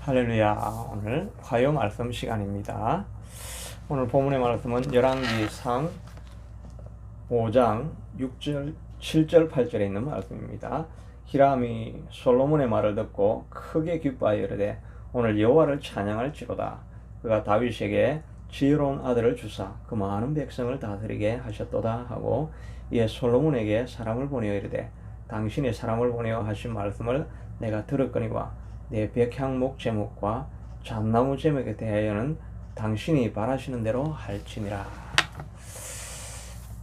할렐루야. 오늘 화요 말씀 시간입니다. 오늘 본문의 말씀은 열왕기상 5장 6절, 7절, 8절에 있는 말씀입니다. 히람이 솔로몬의 말을 듣고 크게 기뻐하여 이르되 오늘 여호와를 찬양할지로다. 그가 다윗에게 지혜로운 아들을 주사 그 많은 백성을 다스리게 하셨도다 하고 이에 솔로몬에게 사람을 보내어 이르되 당신이 사람을 보내어 하신 말씀을 내가 들었거니와 내 백향목 제목과 잣나무 제목에 대하여는 당신이 바라시는 대로 할지니라.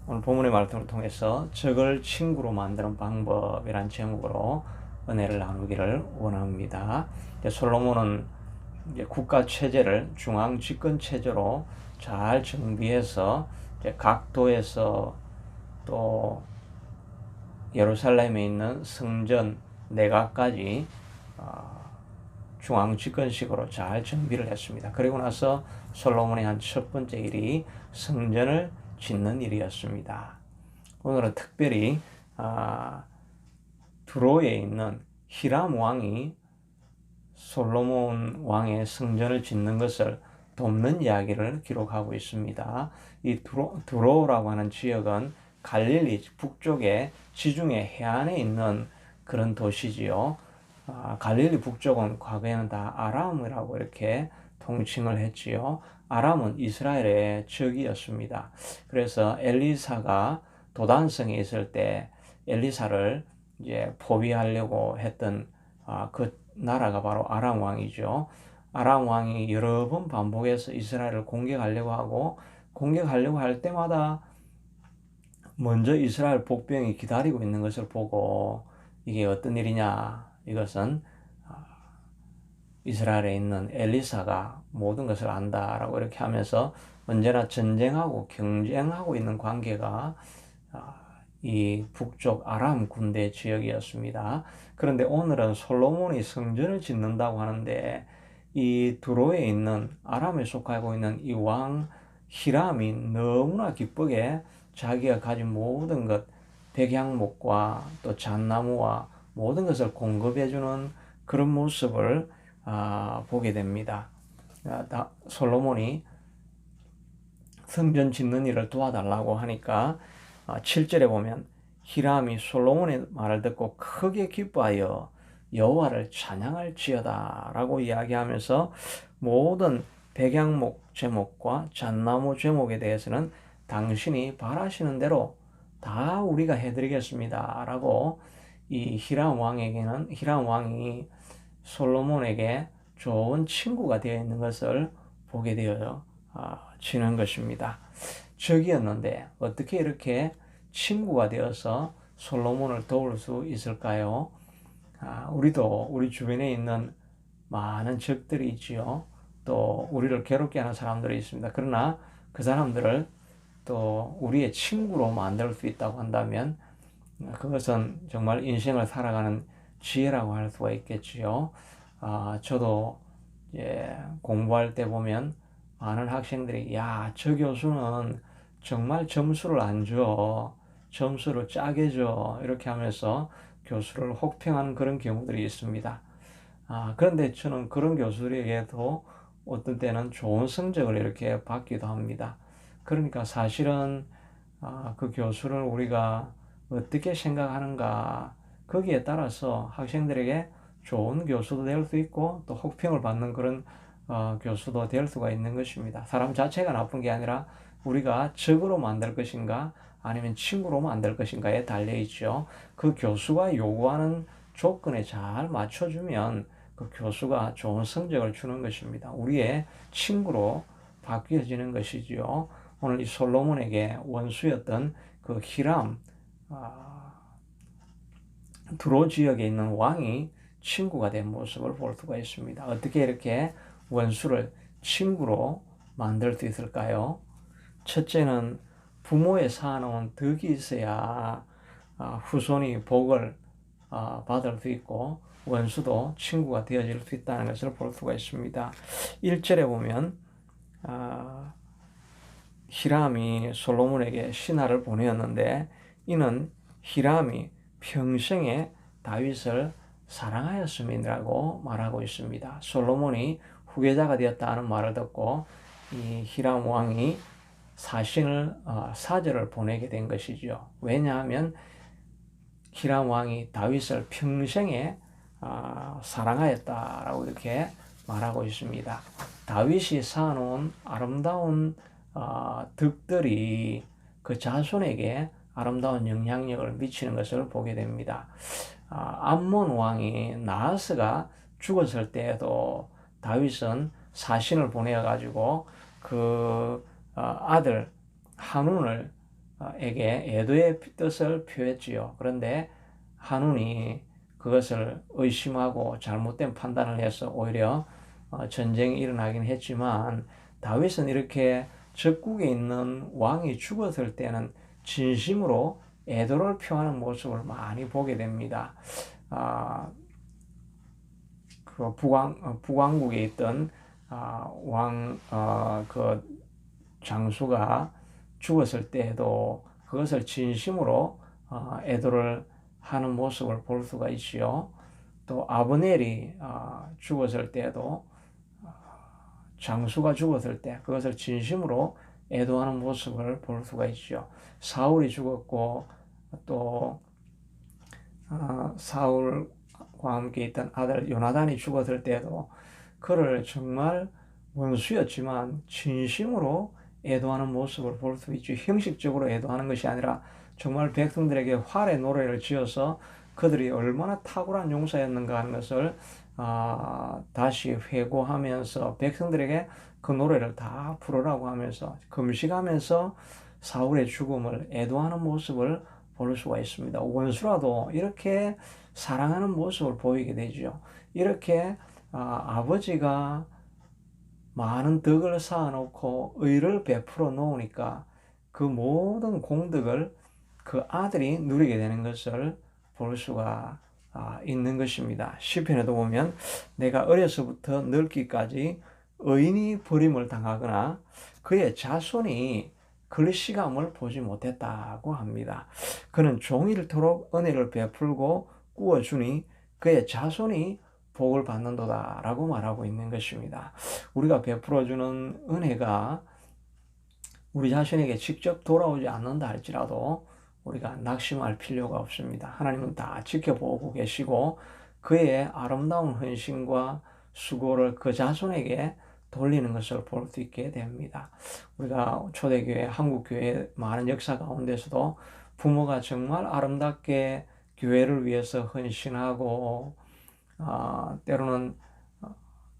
오늘 본문의 말씀을 통해서 적을 친구로 만드는 방법이란 제목으로 은혜를 나누기를 원합니다. 솔로몬은 국가 체제를 중앙 집권 체제로 잘 정비해서 각 도에서 또 예루살렘에 있는 성전 내각까지 중앙 집권식으로 잘 정비를 했습니다. 그리고 나서 솔로몬의 한 첫 번째 일이 성전을 짓는 일이었습니다. 오늘은 특별히 두로에 있는 히람 왕이 솔로몬 왕의 성전을 짓는 것을 돕는 이야기를 기록하고 있습니다. 이 두로라고 하는 지역은 갈릴리 북쪽의 지중해 해안에 있는 그런 도시지요. 갈릴리 북쪽은 과거에는 다 아람이라고 이렇게 통칭을 했지요. 아람은 이스라엘의 적이었습니다. 그래서 엘리사가 도단성에 있을 때 엘리사를 이제 포위하려고 했던 그 나라가 바로 아람 왕이죠. 아람 왕이 여러 번 반복해서 이스라엘을 공격하려고 할 때마다 먼저 이스라엘 복병이 기다리고 있는 것을 보고 이게 어떤 일이냐, 이것은 이스라엘에 있는 엘리사가 모든 것을 안다라고 이렇게 하면서 언제나 전쟁하고 경쟁하고 있는 관계가 이 북쪽 아람 군대 지역이었습니다. 그런데 오늘은 솔로몬이 성전을 짓는다고 하는데 이 두로에 있는 아람에 속하고 있는 이 왕 히람이 너무나 기쁘게 자기가 가진 모든 것, 백향목과 또 잣나무와 모든 것을 공급해주는 그런 모습을 보게 됩니다. 솔로몬이 성전 짓는 일을 도와달라고 하니까 7절에 보면 히람이 솔로몬의 말을 듣고 크게 기뻐하여 여호와를 찬양할지어다 라고 이야기하면서 모든 백향목 제목과 잣나무 제목에 대해서는 당신이 바라시는 대로 다 우리가 해드리겠습니다 라고 이 히람 왕이 솔로몬에게 좋은 친구가 되어 있는 것을 보게 되어지는 것입니다. 적이었는데 어떻게 이렇게 친구가 되어서 솔로몬을 도울 수 있을까요? 우리도 우리 주변에 있는 많은 적들이 있지요. 또 우리를 괴롭게 하는 사람들이 있습니다. 그러나 그 사람들을 또 우리의 친구로 만들 수 있다고 한다면 그것은 정말 인생을 살아가는 지혜라고 할 수가 있겠지요. 저도 공부할 때 보면 많은 학생들이 저 교수는 정말 점수를 안 줘. 점수를 짜게 줘. 이렇게 하면서 교수를 혹평하는 그런 경우들이 있습니다. 그런데 저는 그런 교수들에게도 어떤 때는 좋은 성적을 이렇게 받기도 합니다. 그러니까 사실은 그 교수를 우리가 어떻게 생각하는가 거기에 따라서 학생들에게 좋은 교수도 될 수 있고 또 혹평을 받는 그런 교수도 될 수가 있는 것입니다. 사람 자체가 나쁜 게 아니라 우리가 적으로 만들 것인가 아니면 친구로 만들 것인가에 달려 있죠. 그 교수가 요구하는 조건에 잘 맞춰주면 그 교수가 좋은 성적을 주는 것입니다. 우리의 친구로 바뀌어지는 것이지요. 오늘 이 솔로몬에게 원수였던 그 히람 두로 지역에 있는 왕이 친구가 된 모습을 볼 수가 있습니다. 어떻게 이렇게 원수를 친구로 만들 수 있을까요? 첫째는 부모의 쌓아놓은 덕이 있어야 후손이 복을 받을 수 있고 원수도 친구가 되어질 수 있다는 것을 볼 수가 있습니다. 1절에 보면 히람이 솔로몬에게 신하를 보내었는데 이는 히람이 평생에 다윗을 사랑하였음이라고 말하고 있습니다. 솔로몬이 후계자가 되었다는 말을 듣고 이 히람 왕이 사절을 보내게 된 것이죠. 왜냐하면 히람 왕이 다윗을 평생에 사랑하였다라고 이렇게 말하고 있습니다. 다윗이 쌓아놓은 아름다운 덕들이 그 자손에게 아름다운 영향력을 미치는 것을 보게 됩니다. 암몬 왕이 나하스가 죽었을 때에도 다윗은 사신을 보내가지고 그 아들 한운을 에게 애도의 뜻을 표했지요. 그런데 한운이 그것을 의심하고 잘못된 판단을 해서 오히려 전쟁이 일어나긴 했지만 다윗은 이렇게 적국에 있는 왕이 죽었을 때는 진심으로 애도를 표하는 모습을 많이 보게 됩니다. 그 북왕국에 있던 그 장수가 죽었을 때에도 그것을 진심으로 애도를 하는 모습을 볼 수가 있지요. 또 아브넬이 죽었을 때에도 장수가 죽었을 때 그것을 진심으로 애도하는 모습을 볼 수가 있죠. 사울이 죽었고 또 사울과 함께 있던 아들 요나단이 죽었을 때도 그를 정말 원수였지만 진심으로 애도하는 모습을 볼 수 있죠. 형식적으로 애도하는 것이 아니라 정말 백성들에게 활의 노래를 지어서 그들이 얼마나 탁월한 용사였는가 하는 것을 다시 회고하면서 백성들에게 그 노래를 다 부르라고 하면서 금식하면서 사울의 죽음을 애도하는 모습을 볼 수가 있습니다. 원수라도 이렇게 사랑하는 모습을 보이게 되죠. 이렇게 아버지가 많은 덕을 쌓아놓고 의를 베풀어 놓으니까 그 모든 공덕을 그 아들이 누리게 되는 것을 볼 수가 있는 것입니다. 시편에도 보면 내가 어려서부터 늙기까지 의인이 버림을 당하거나 그의 자손이 글씨감을 보지 못했다고 합니다. 그는 종일토록 은혜를 베풀고 꾸어주니 그의 자손이 복을 받는도다라고 말하고 있는 것입니다. 우리가 베풀어주는 은혜가 우리 자신에게 직접 돌아오지 않는다 할지라도 우리가 낙심할 필요가 없습니다. 하나님은 다 지켜보고 계시고 그의 아름다운 헌신과 수고를 그 자손에게 돌리는 것을 볼 수 있게 됩니다. 우리가 초대교회, 한국교회 많은 역사 가운데서도 부모가 정말 아름답게 교회를 위해서 헌신하고 때로는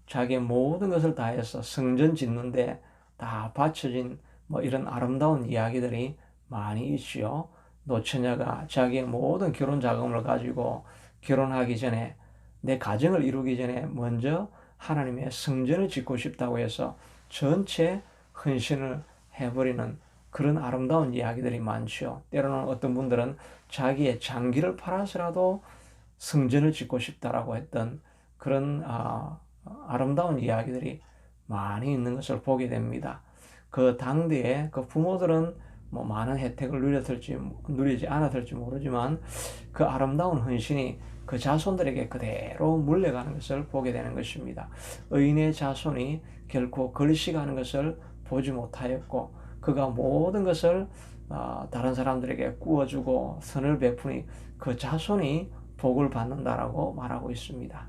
자기의 모든 것을 다해서 성전 짓는데 다 바쳐진 이런 아름다운 이야기들이 많이 있지요. 노처녀가 자기의 모든 결혼 자금을 가지고 결혼하기 전에 내 가정을 이루기 전에 먼저 하나님의 성전을 짓고 싶다고 해서 전체 헌신을 해버리는 그런 아름다운 이야기들이 많죠. 때로는 어떤 분들은 자기의 장기를 팔아서라도 성전을 짓고 싶다라고 했던 그런 아름다운 이야기들이 많이 있는 것을 보게 됩니다. 그 당대에 그 부모들은 많은 혜택을 누리지 않았을지 모르지만 그 아름다운 헌신이 그 자손들에게 그대로 물려가는 것을 보게 되는 것입니다. 의인의 자손이 결코 걸리시가는 것을 보지 못하였고 그가 모든 것을 다른 사람들에게 꾸어주고 선을 베푸니 그 자손이 복을 받는다라고 말하고 있습니다.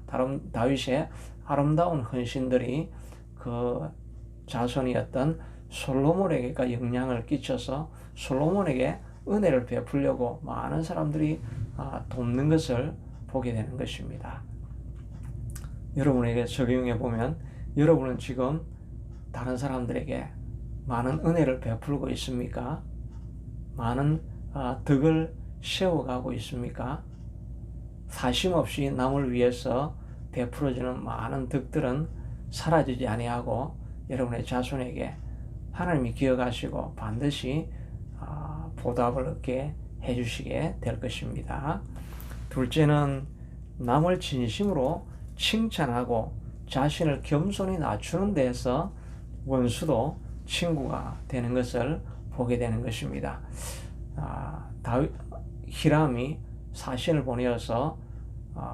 다윗의 아름다운 헌신들이 그 자손이었던 솔로몬에게가 영향을 끼쳐서 솔로몬에게 은혜를 베풀려고 많은 사람들이 돕는 것을 보게 되는 것입니다. 여러분에게 적용해 보면 여러분은 지금 다른 사람들에게 많은 은혜를 베풀고 있습니까? 많은 덕을 세워가고 있습니까? 사심없이 남을 위해서 베풀어지는 많은 덕들은 사라지지 아니하고 여러분의 자손에게 하나님이 기억하시고 반드시 보답을 얻게 해주시게 될 것입니다. 둘째는 남을 진심으로 칭찬하고 자신을 겸손히 낮추는 데에서 원수도 친구가 되는 것을 보게 되는 것입니다. 히람이 사신을 보내어서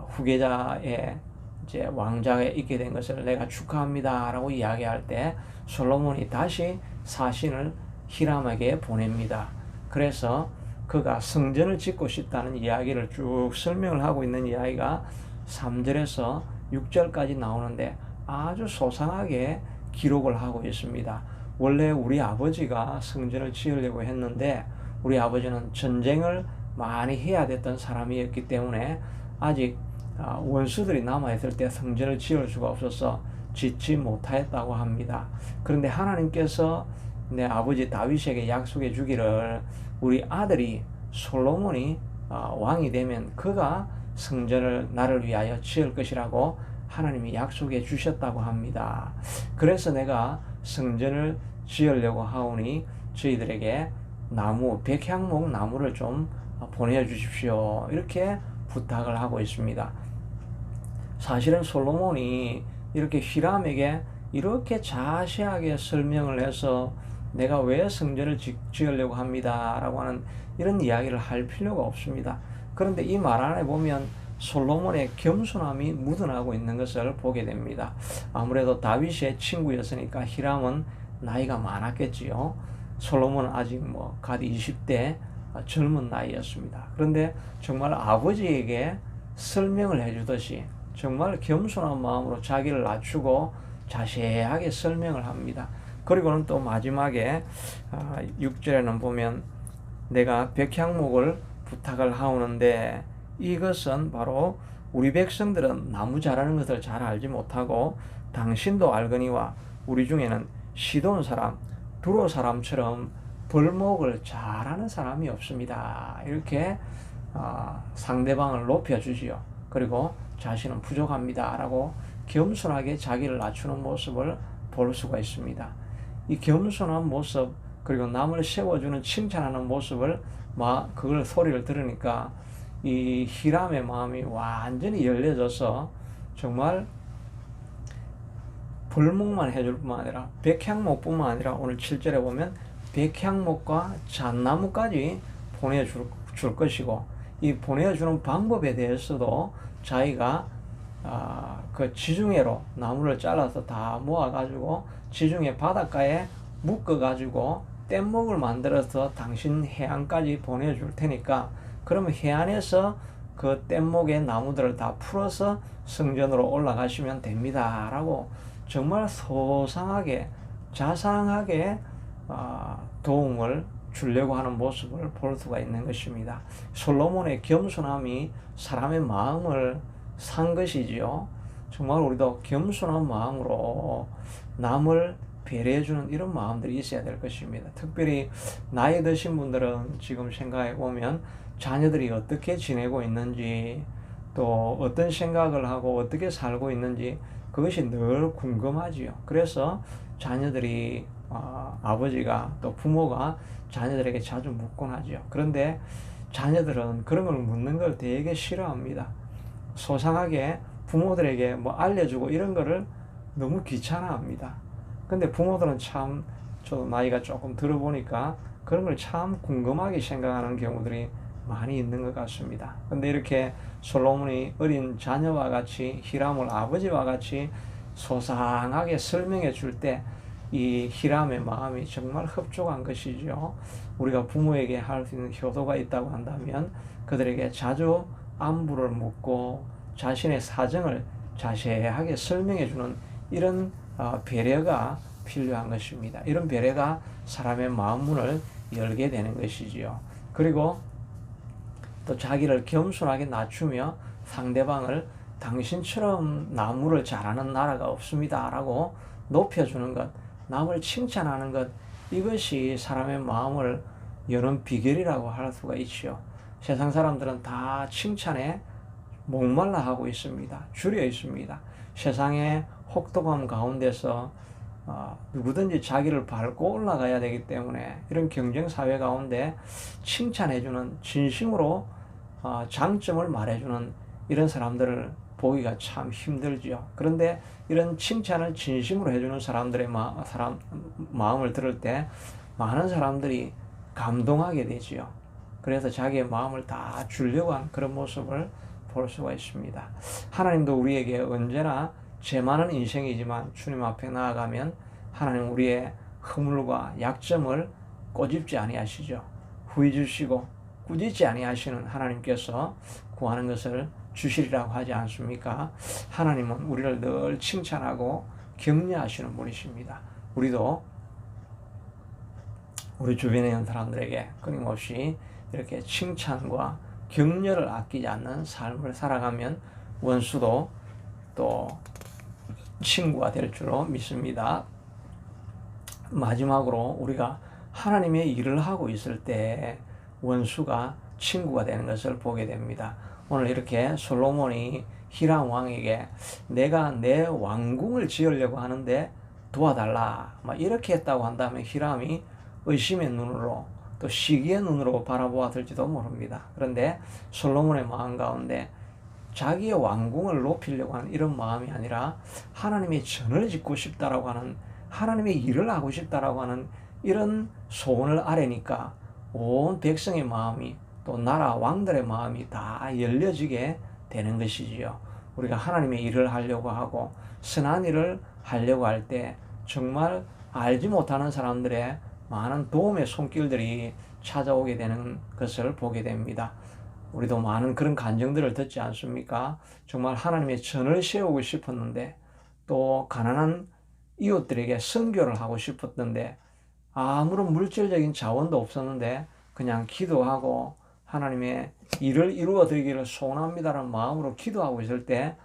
후계자의 이제 왕좌에 있게 된 것을 내가 축하합니다라고 이야기할 때 솔로몬이 다시 사신을 히람에게 보냅니다. 그래서 그가 성전을 짓고 싶다는 이야기를 쭉 설명을 하고 있는 이야기가 3절에서 6절까지 나오는데 아주 소상하게 기록을 하고 있습니다. 원래 우리 아버지가 성전을 지으려고 했는데 우리 아버지는 전쟁을 많이 해야 됐던 사람이었기 때문에 아직 원수들이 남아있을 때 성전을 지을 수가 없어서 짓지 못하였다고 합니다. 그런데 하나님께서 내 아버지 다윗에게 약속해 주기를 우리 아들이 솔로몬이 왕이 되면 그가 성전을 나를 위하여 지을 것이라고 하나님이 약속해 주셨다고 합니다. 그래서 내가 성전을 지으려고 하오니 저희들에게 나무, 백향목 나무를 좀 보내주십시오. 이렇게 부탁을 하고 있습니다. 사실은 솔로몬이 이렇게 히람에게 이렇게 자세하게 설명을 해서 내가 왜 성전을 지으려고 합니다 라고 하는 이런 이야기를 할 필요가 없습니다. 그런데 이 말 안에 보면 솔로몬의 겸손함이 묻어나고 있는 것을 보게 됩니다. 아무래도 다윗의 친구였으니까 히람은 나이가 많았겠지요. 솔로몬은 아직 갓 20대 젊은 나이였습니다. 그런데 정말 아버지에게 설명을 해주듯이 정말 겸손한 마음으로 자기를 낮추고 자세하게 설명을 합니다. 그리고는 또 마지막에 6절에는 보면 내가 백향목을 부탁을 하오는데 이것은 바로 우리 백성들은 나무 자라는 것을 잘 알지 못하고 당신도 알거니와 우리 중에는 시돈 사람, 두로 사람처럼 벌목을 잘하는 사람이 없습니다. 이렇게 상대방을 높여주지요. 그리고 자신은 부족합니다 라고 겸손하게 자기를 낮추는 모습을 볼 수가 있습니다. 이 겸손한 모습 그리고 남을 세워주는 칭찬하는 모습을 그걸 소리를 들으니까 이 히람의 마음이 완전히 열려져서 정말 벌목만 해줄 뿐만 아니라 백향목뿐만 아니라 오늘 7절에 보면 백향목과 잣나무까지 보내줄 것이고 이 보내주는 방법에 대해서도 자기가 그 지중해로 나무를 잘라서 다 모아가지고 지중해 바닷가에 묶어가지고 뗏목을 만들어서 당신 해안까지 보내줄 테니까 그러면 해안에서 그 뗏목의 나무들을 다 풀어서 성전으로 올라가시면 됩니다 라고 정말 소상하게 자상하게 도움을 주려고 하는 모습을 볼 수가 있는 것입니다. 솔로몬의 겸손함이 사람의 마음을 산 것이지요. 정말 우리도 겸손한 마음으로 남을 배려해주는 이런 마음들이 있어야 될 것입니다. 특별히 나이 드신 분들은 지금 생각해 보면 자녀들이 어떻게 지내고 있는지 또 어떤 생각을 하고 어떻게 살고 있는지 그것이 늘 궁금하지요. 그래서 자녀들이 아버지가 또 부모가 자녀들에게 자주 묻곤 하죠. 그런데 자녀들은 그런 걸 묻는 걸 되게 싫어합니다. 소상하게 부모들에게 알려주고 이런 거를 너무 귀찮아합니다. 근데 부모들은 참 저도 나이가 조금 들어보니까 그런 걸 참 궁금하게 생각하는 경우들이 많이 있는 것 같습니다. 근데 이렇게 솔로몬이 어린 자녀와 같이 히람을 아버지와 같이 소상하게 설명해 줄 때 이 히람의 마음이 정말 흡족한 것이죠. 우리가 부모에게 할 수 있는 효도가 있다고 한다면 그들에게 자주 안부를 묻고 자신의 사정을 자세하게 설명해 주는 이런 배려가 필요한 것입니다. 이런 배려가 사람의 마음 문을 열게 되는 것이지요. 그리고 또 자기를 겸손하게 낮추며 상대방을 당신처럼 나무를 잘하는 나라가 없습니다 라고 높여주는 것, 남을 칭찬하는 것, 이것이 사람의 마음을 여는 비결이라고 할 수가 있죠. 세상 사람들은 다 칭찬에 목말라 하고 있습니다. 줄여 있습니다. 세상의 혹독함 가운데서 누구든지 자기를 밟고 올라가야 되기 때문에 이런 경쟁 사회 가운데 칭찬해주는 진심으로 장점을 말해주는 이런 사람들을 보기가 참 힘들지요. 그런데 이런 칭찬을 진심으로 해주는 사람들의 마음을 들을 때 많은 사람들이 감동하게 되지요. 그래서 자기의 마음을 다 주려고 하는 그런 모습을 볼 수가 있습니다. 하나님도 우리에게 언제나 죄 많은 인생이지만 주님 앞에 나아가면 하나님 우리의 허물과 약점을 꼬집지 아니하시죠. 후회 주시고 꾸짖지 아니하시는 하나님께서 구하는 것을 주시리라고 하지 않습니까? 하나님은 우리를 늘 칭찬하고 격려하시는 분이십니다. 우리도 우리 주변에 있는 사람들에게 끊임없이 이렇게 칭찬과 격려를 아끼지 않는 삶을 살아가면 원수도 또 친구가 될 줄로 믿습니다. 마지막으로 우리가 하나님의 일을 하고 있을 때 원수가 친구가 되는 것을 보게 됩니다. 오늘 이렇게 솔로몬이 히람 왕에게 내가 내 왕궁을 지으려고 하는데 도와달라 이렇게 했다고 한다면 히람이 의심의 눈으로 또 시기의 눈으로 바라보았을지도 모릅니다. 그런데 솔로몬의 마음 가운데 자기의 왕궁을 높이려고 하는 이런 마음이 아니라 하나님의 전을 짓고 싶다라고 하는, 하나님의 일을 하고 싶다라고 하는 이런 소원을 아뢰니까 온 백성의 마음이 또 나라 왕들의 마음이 다 열려지게 되는 것이지요. 우리가 하나님의 일을 하려고 하고 선한 일을 하려고 할 때 정말 알지 못하는 사람들의 많은 도움의 손길들이 찾아오게 되는 것을 보게 됩니다. 우리도 많은 그런 간증들을 듣지 않습니까? 정말 하나님의 전을 세우고 싶었는데 또 가난한 이웃들에게 선교를 하고 싶었는데 아무런 물질적인 자원도 없었는데 그냥 기도하고 하나님의 일을 이루어 드리기를 소원합니다라는 마음으로 기도하고 있을 때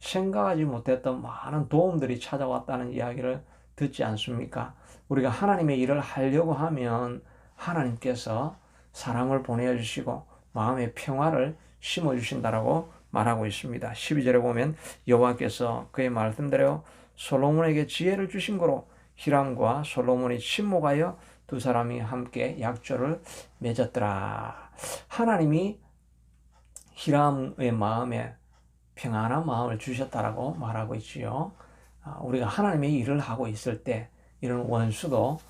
생각하지 못했던 많은 도움들이 찾아왔다는 이야기를 듣지 않습니까? 우리가 하나님의 일을 하려고 하면 하나님께서 사람을 보내주시고 마음의 평화를 심어주신다라고 말하고 있습니다. 12절에 보면 여호와께서 그의 말씀대로 솔로몬에게 지혜를 주신 거로 히람과 솔로몬이 친목하여 두 사람이 함께 약조를 맺었더라. 하나님이 히람의 마음에 평안한 마음을 주셨다라고 말하고 있지요. 우리가 하나님의 일을 하고 있을 때 이런 원수도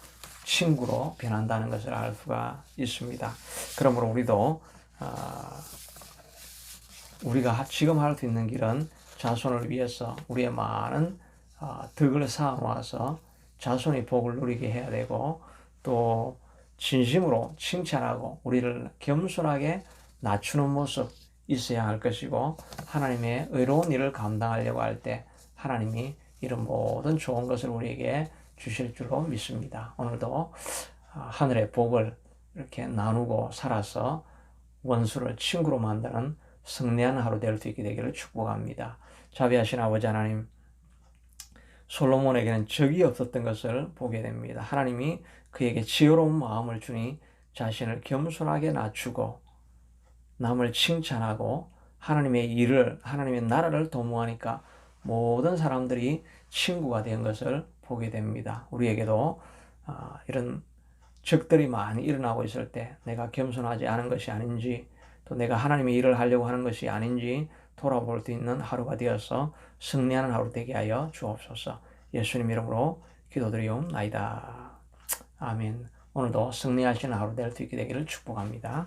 친구로 변한다는 것을 알 수가 있습니다. 그러므로 우리도 우리가 지금 할 수 있는 길은 자손을 위해서 우리의 많은 덕을 쌓아 모아서 자손이 복을 누리게 해야 되고 또 진심으로 칭찬하고 우리를 겸손하게 낮추는 모습 있어야 할 것이고 하나님의 의로운 일을 감당하려고 할 때 하나님이 이런 모든 좋은 것을 우리에게 주실 줄로 믿습니다. 오늘도 하늘의 복을 이렇게 나누고 살아서 원수를 친구로 만드는 승리하는 하루 될 수 있게 되기를 축복합니다. 자비하신 아버지 하나님, 솔로몬에게는 적이 없었던 것을 보게 됩니다. 하나님이 그에게 지혜로운 마음을 주니 자신을 겸손하게 낮추고 남을 칭찬하고 하나님의 일을, 하나님의 나라를 도모하니까 모든 사람들이 친구가 된 것을 보게 됩니다. 우리에게도 이런 적들이 많이 일어나고 있을 때 내가 겸손하지 않은 것이 아닌지 또 내가 하나님의 일을 하려고 하는 것이 아닌지 돌아볼 수 있는 하루가 되어서 승리하는 하루 되게 하여 주옵소서. 예수님 이름으로 기도드리옵나이다. 아멘. 오늘도 승리하시는 하루 될 수 있게 되기를 축복합니다.